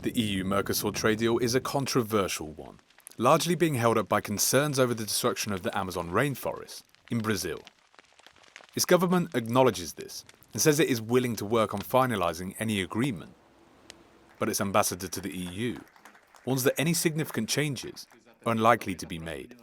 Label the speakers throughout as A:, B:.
A: The EU-Mercosur trade deal is a controversial one, largely being held up by concerns over the destruction of the Amazon rainforest in Brazil. Its government acknowledges this and says it is willing to work on finalising any agreement. But its ambassador to the EU warns that any significant changes are unlikely to be made.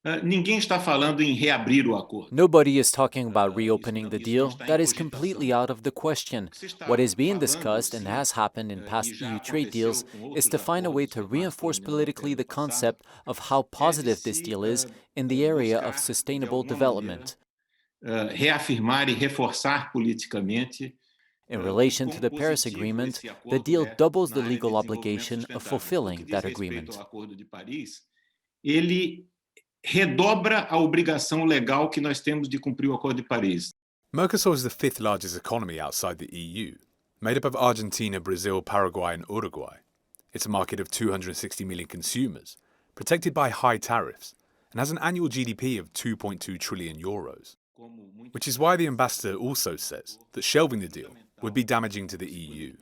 B: Ninguém está falando em reabrir o acordo.
C: Nobody is talking about reopening the deal. That is completely out of the question. What is being discussed and has happened in past EU trade deals is to find a way to reinforce politically the concept of how positive this deal is in the area of sustainable development.
B: Reafirmar e reforçar politicamente.
C: In relation to the Paris Agreement, the deal doubles the legal obligation of fulfilling that agreement.
B: Ele redobra a obrigação legal que nós temos de cumprir o Acordo de Paris.
A: Mercosur is the fifth largest economy outside the EU, made up of Argentina, Brazil, Paraguay and Uruguay. It's a market of 260 million consumers, protected by high tariffs, and has an annual GDP of 2.2 trillion euros. Which is why the ambassador also says that shelving the deal would be damaging to the EU.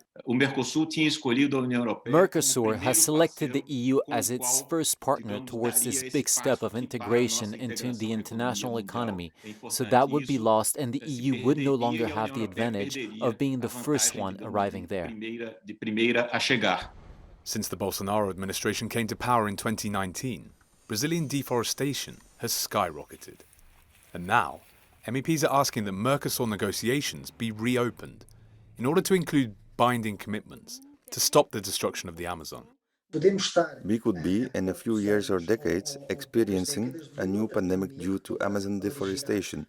C: Mercosur has selected the EU as its first partner towards this big step of integration into the international economy, so that would be lost and the EU would no longer have the advantage of being the first one arriving there.
A: Since the Bolsonaro administration came to power in 2019, Brazilian deforestation has skyrocketed. And now, MEPs are asking that Mercosur negotiations be reopened in order to include binding commitments to stop the destruction of the Amazon.
D: We could be, in a few years or decades, experiencing a new pandemic due to Amazon deforestation,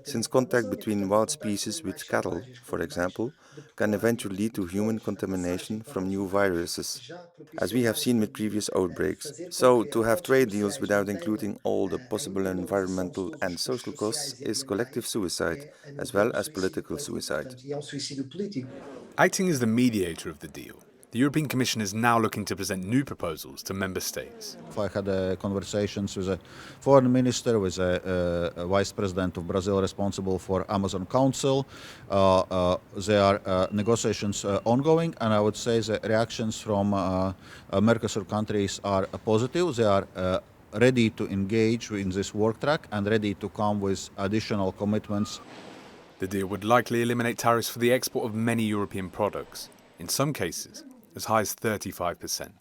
D: since contact between wild species with cattle, for example, can eventually lead to human contamination from new viruses, as we have seen with previous outbreaks. So, to have trade deals without including all the possible environmental and social costs is collective suicide, as well as political suicide.
A: Acting as the mediator of the deal, the European Commission is now looking to present new proposals to member states.
E: I had conversations with a foreign minister, with a vice president of Brazil responsible for Amazon Council. There are negotiations ongoing, and I would say the reactions from Mercosur countries are positive. They are ready to engage in this work track and ready to come with additional commitments.
A: The deal would likely eliminate tariffs for the export of many European products, in some cases as high as 35%.